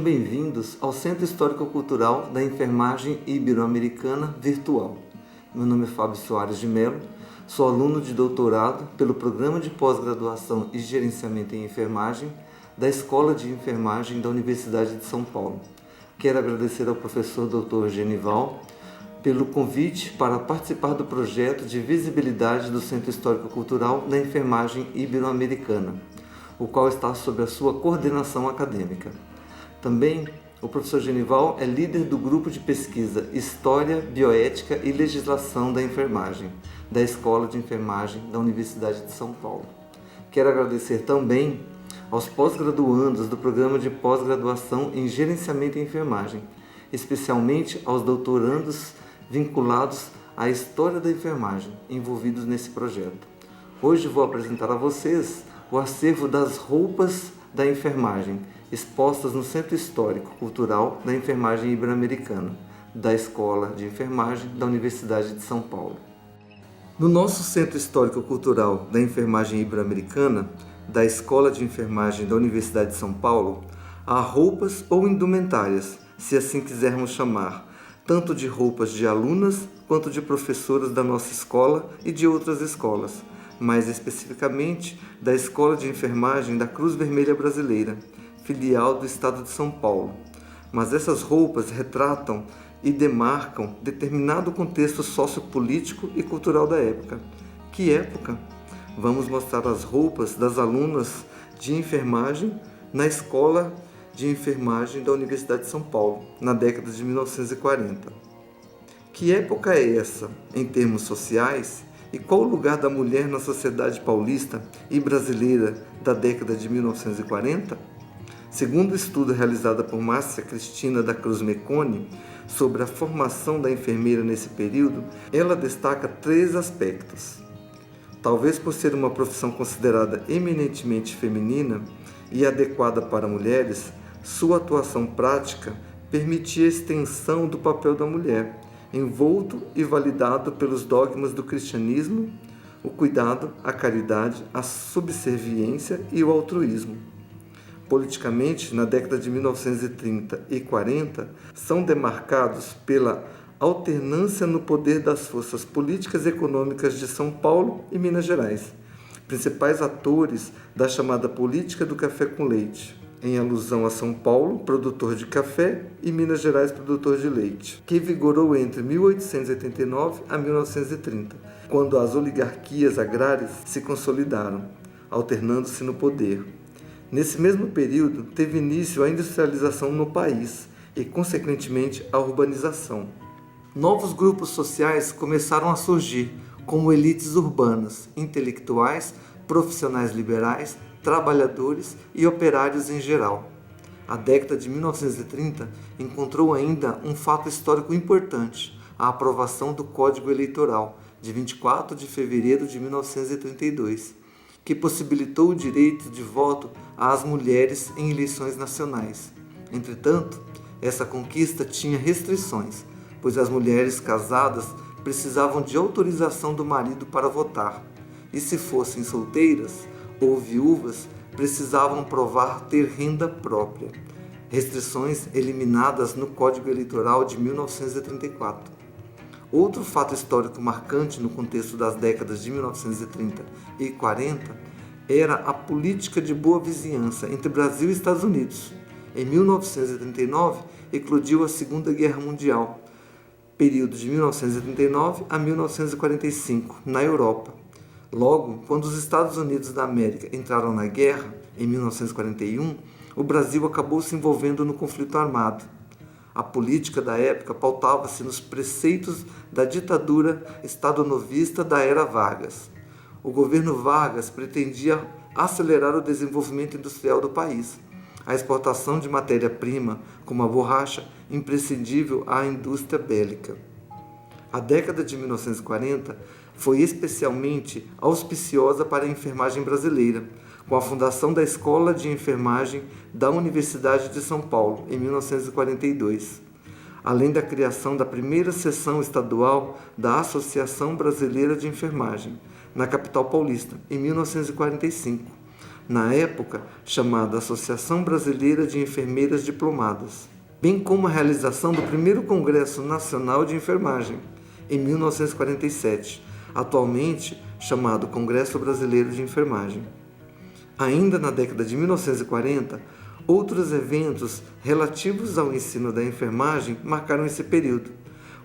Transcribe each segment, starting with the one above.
bem-vindos ao Centro Histórico-Cultural da Enfermagem Ibero-Americana Virtual. Meu nome é Fábio Soares de Mello, sou aluno de doutorado pelo Programa de Pós-Graduação e Gerenciamento em Enfermagem da Escola de Enfermagem da Universidade de São Paulo. Quero agradecer ao professor Dr. Genival pelo convite para participar do projeto de visibilidade do Centro Histórico-Cultural da Enfermagem Ibero-Americana, o qual está sob a sua coordenação acadêmica. Também, o professor Genival é líder do grupo de pesquisa História, Bioética e Legislação da Enfermagem, da Escola de Enfermagem da Universidade de São Paulo. Quero agradecer também aos pós-graduandos do Programa de Pós-Graduação em Gerenciamento em Enfermagem, especialmente aos doutorandos vinculados à História da Enfermagem, envolvidos nesse projeto. Hoje vou apresentar a vocês o acervo das roupas da enfermagem, expostas no Centro Histórico Cultural da Enfermagem Ibero-Americana, da Escola de Enfermagem da Universidade de São Paulo. No nosso Centro Histórico Cultural da Enfermagem Ibero-Americana, da Escola de Enfermagem da Universidade de São Paulo, há roupas ou indumentárias, se assim quisermos chamar, tanto de roupas de alunas quanto de professoras da nossa escola e de outras escolas, mais especificamente da Escola de Enfermagem da Cruz Vermelha Brasileira, filial do Estado de São Paulo. Mas essas roupas retratam e demarcam determinado contexto sociopolítico e cultural da época. Que época? Vamos mostrar as roupas das alunas de enfermagem na Escola de Enfermagem da Universidade de São Paulo, na década de 1940. Que época é essa, em termos sociais, e qual o lugar da mulher na sociedade paulista e brasileira da década de 1940? Segundo o estudo realizado por Márcia Cristina da Cruz Meconi sobre a formação da enfermeira nesse período, ela destaca 3 aspectos. Talvez por ser uma profissão considerada eminentemente feminina e adequada para mulheres, sua atuação prática permitia a extensão do papel da mulher, envolto e validado pelos dogmas do cristianismo, o cuidado, a caridade, a subserviência e o altruísmo. Politicamente, na década de 1930 e 40, são demarcados pela alternância no poder das forças políticas e econômicas de São Paulo e Minas Gerais, principais atores da chamada política do café com leite, em alusão a São Paulo, produtor de café, e Minas Gerais, produtor de leite, que vigorou entre 1889 a 1930, quando as oligarquias agrárias se consolidaram, alternando-se no poder. Nesse mesmo período, teve início a industrialização no país e, consequentemente, a urbanização. Novos grupos sociais começaram a surgir, como elites urbanas, intelectuais, profissionais liberais, trabalhadores e operários em geral. A década de 1930 encontrou ainda um fato histórico importante, a aprovação do Código Eleitoral, de 24 de fevereiro de 1932, que possibilitou o direito de voto às mulheres em eleições nacionais. Entretanto, essa conquista tinha restrições, pois as mulheres casadas precisavam de autorização do marido para votar, e se fossem solteiras ou viúvas, precisavam provar ter renda própria. Restrições eliminadas no Código Eleitoral de 1934. Outro fato histórico marcante no contexto das décadas de 1930 e 40 era a política de boa vizinhança entre Brasil e Estados Unidos. Em 1939, eclodiu a Segunda Guerra Mundial, período de 1939 a 1945, na Europa. Logo, quando os Estados Unidos da América entraram na guerra, em 1941, o Brasil acabou se envolvendo no conflito armado. A política da época pautava-se nos preceitos da ditadura estadonovista da era Vargas. O governo Vargas pretendia acelerar o desenvolvimento industrial do país, a exportação de matéria-prima, como a borracha, imprescindível à indústria bélica. A década de 1940 foi especialmente auspiciosa para a enfermagem brasileira, com a fundação da Escola de Enfermagem da Universidade de São Paulo, em 1942, além da criação da primeira seção estadual da Associação Brasileira de Enfermagem, na capital paulista, em 1945. na época chamada Associação Brasileira de Enfermeiras Diplomadas, bem como a realização do primeiro Congresso Nacional de Enfermagem, em 1947, atualmente chamado Congresso Brasileiro de Enfermagem. Ainda na década de 1940, outros eventos relativos ao ensino da enfermagem marcaram esse período,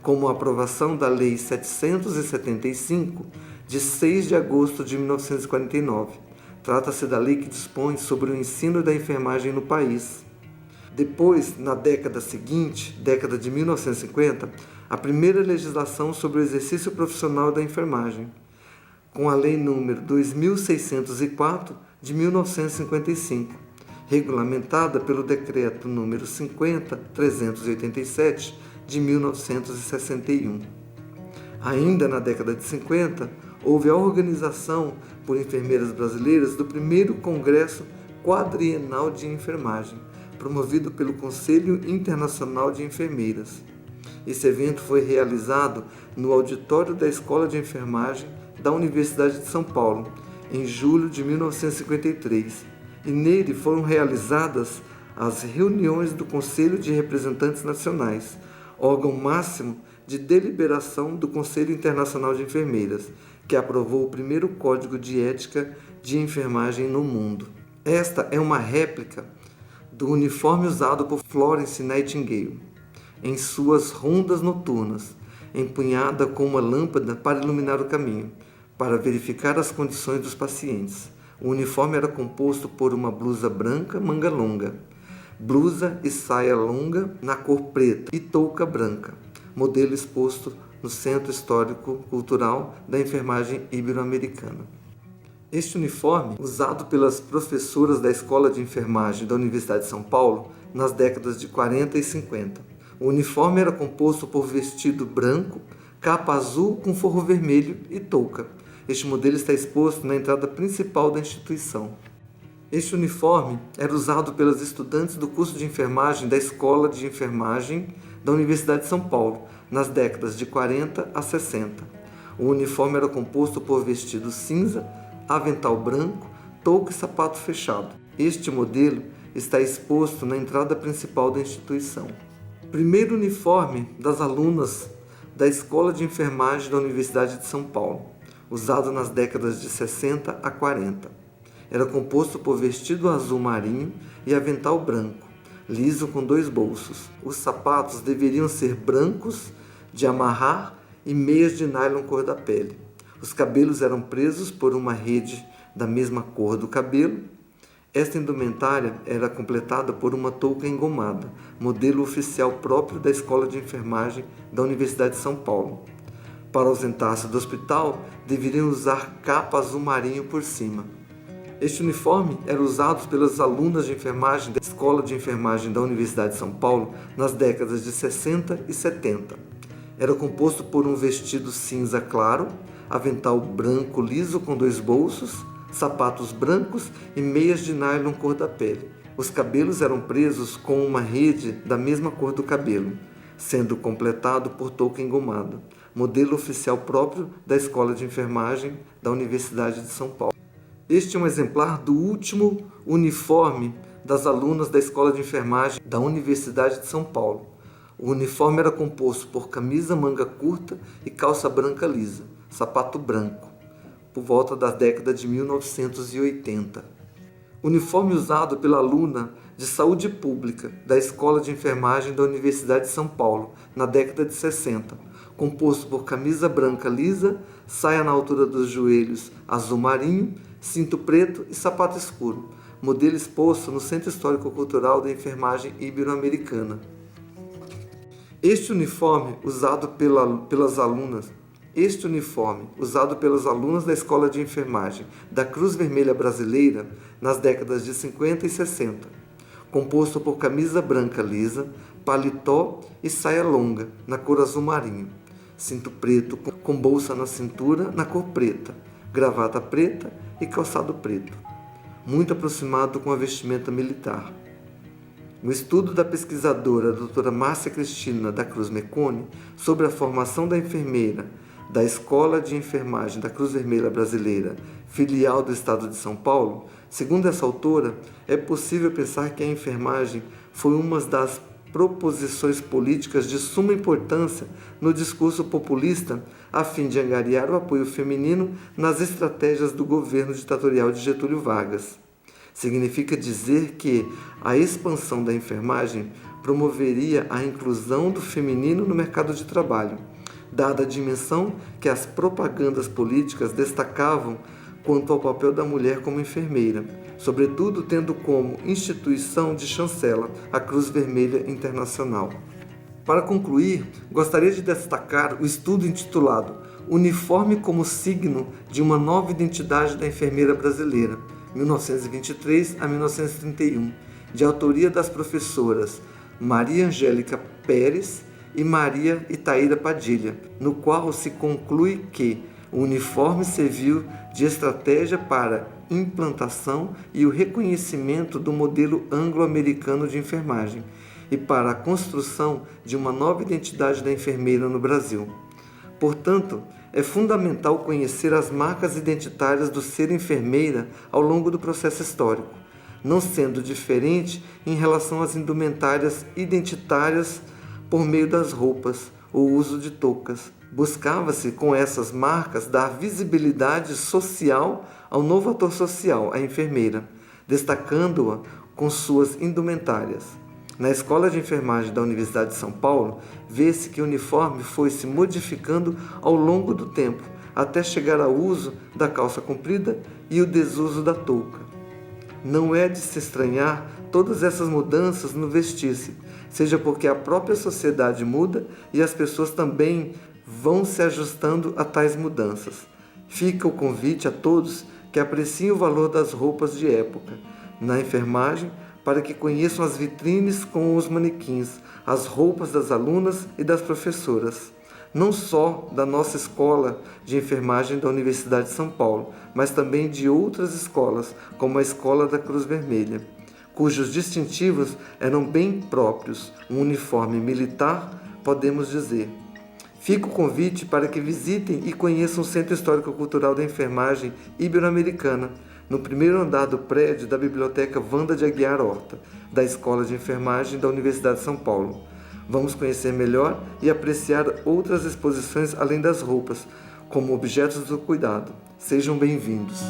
como a aprovação da Lei 775, de 6 de agosto de 1949. Trata-se da lei que dispõe sobre o ensino da enfermagem no país. Depois, na década seguinte, década de 1950, a primeira legislação sobre o exercício profissional da enfermagem, com a Lei nº 2604 de 1955, regulamentada pelo Decreto nº 50.387 de 1961. Ainda na década de 50, houve a organização por enfermeiras brasileiras do primeiro Congresso Quadrienal de Enfermagem, promovido pelo Conselho Internacional de Enfermeiras. Esse evento foi realizado no auditório da Escola de Enfermagem da Universidade de São Paulo, em julho de 1953, e nele foram realizadas as reuniões do Conselho de Representantes Nacionais, órgão máximo de deliberação do Conselho Internacional de Enfermeiras, que aprovou o primeiro Código de Ética de Enfermagem no mundo. Esta é uma réplica do uniforme usado por Florence Nightingale em suas rondas noturnas, empunhada com uma lâmpada para iluminar o caminho, para verificar as condições dos pacientes. O uniforme era composto por uma blusa branca manga longa, blusa e saia longa na cor preta e touca branca, modelo exposto no Centro Histórico-Cultural da Enfermagem Ibero-Americana. Este uniforme, usado pelas professoras da Escola de Enfermagem da Universidade de São Paulo nas décadas de 40 e 50. O uniforme era composto por vestido branco, capa azul com forro vermelho e touca. Este modelo está exposto na entrada principal da instituição. Este uniforme era usado pelas estudantes do curso de enfermagem da Escola de Enfermagem da Universidade de São Paulo nas décadas de 40 a 60. O uniforme era composto por vestido cinza, avental branco, touca e sapato fechado. Este modelo está exposto na entrada principal da instituição. Primeiro uniforme das alunas da Escola de Enfermagem da Universidade de São Paulo, usado nas décadas de 60 a 40. Era composto por vestido azul marinho e avental branco, liso com 2 bolsos. Os sapatos deveriam ser brancos, de amarrar e meias de nylon cor da pele. Os cabelos eram presos por uma rede da mesma cor do cabelo. Esta indumentária era completada por uma touca engomada, modelo oficial próprio da Escola de Enfermagem da Universidade de São Paulo. Para ausentar-se do hospital, deveriam usar capa azul marinho por cima. Este uniforme era usado pelas alunas de enfermagem da Escola de Enfermagem da Universidade de São Paulo nas décadas de 60 e 70. Era composto por um vestido cinza claro, avental branco liso com 2 bolsos, sapatos brancos e meias de nylon cor da pele. Os cabelos eram presos com uma rede da mesma cor do cabelo, sendo completado por touca engomada, modelo oficial próprio da Escola de Enfermagem da Universidade de São Paulo. Este é um exemplar do último uniforme das alunas da Escola de Enfermagem da Universidade de São Paulo. O uniforme era composto por camisa manga curta e calça branca lisa, sapato branco, por volta da década de 1980. Uniforme usado pela aluna de Saúde Pública da Escola de Enfermagem da Universidade de São Paulo, na década de 60, composto por camisa branca lisa, saia na altura dos joelhos azul marinho, cinto preto e sapato escuro, modelo exposto no Centro Histórico-Cultural da Enfermagem Ibero-Americana. Este uniforme usado pelas alunas da Escola de Enfermagem da Cruz Vermelha Brasileira nas décadas de 50 e 60, composto por camisa branca lisa, paletó e saia longa, na cor azul marinho, cinto preto com bolsa na cintura na cor preta, gravata preta e calçado preto, muito aproximado com a vestimenta militar. Um estudo da pesquisadora doutora Márcia Cristina da Cruz Mecone sobre a formação da enfermeira da Escola de Enfermagem da Cruz Vermelha Brasileira, filial do Estado de São Paulo, Segundo essa autora, é possível pensar que a enfermagem foi uma das proposições políticas de suma importância no discurso populista a fim de angariar o apoio feminino nas estratégias do governo ditatorial de Getúlio Vargas. Significa dizer que a expansão da enfermagem promoveria a inclusão do feminino no mercado de trabalho, dada a dimensão que as propagandas políticas destacavam quanto ao papel da mulher como enfermeira, sobretudo tendo como instituição de chancela a Cruz Vermelha Internacional. Para concluir, gostaria de destacar o estudo intitulado Uniforme como signo de uma nova identidade da enfermeira brasileira, 1923 a 1931, de autoria das professoras Maria Angélica Pérez e Maria Itaíra Padilha, no qual se conclui que o uniforme serviu de estratégia para implantação e o reconhecimento do modelo anglo-americano de enfermagem e para a construção de uma nova identidade da enfermeira no Brasil. Portanto, é fundamental conhecer as marcas identitárias do ser enfermeira ao longo do processo histórico, não sendo diferente em relação às indumentárias identitárias por meio das roupas, o uso de toucas. Buscava-se, com essas marcas, dar visibilidade social ao novo ator social, a enfermeira, destacando-a com suas indumentárias. Na Escola de Enfermagem da Universidade de São Paulo, vê-se que o uniforme foi se modificando ao longo do tempo, até chegar ao uso da calça comprida e o desuso da touca. Não é de se estranhar todas essas mudanças no vestir-se, seja porque a própria sociedade muda e as pessoas também vão se ajustando a tais mudanças. Fica o convite a todos que apreciem o valor das roupas de época na enfermagem, para que conheçam as vitrines com os manequins, as roupas das alunas e das professoras, não só da nossa escola de enfermagem da Universidade de São Paulo, mas também de outras escolas, como a Escola da Cruz Vermelha, cujos distintivos eram bem próprios, um uniforme militar, podemos dizer. Fica o convite para que visitem e conheçam o Centro Histórico-Cultural da Enfermagem Ibero-Americana, no primeiro andar do prédio da Biblioteca Wanda de Aguiar Horta, da Escola de Enfermagem da Universidade de São Paulo. Vamos conhecer melhor e apreciar outras exposições além das roupas, como objetos do cuidado. Sejam bem-vindos!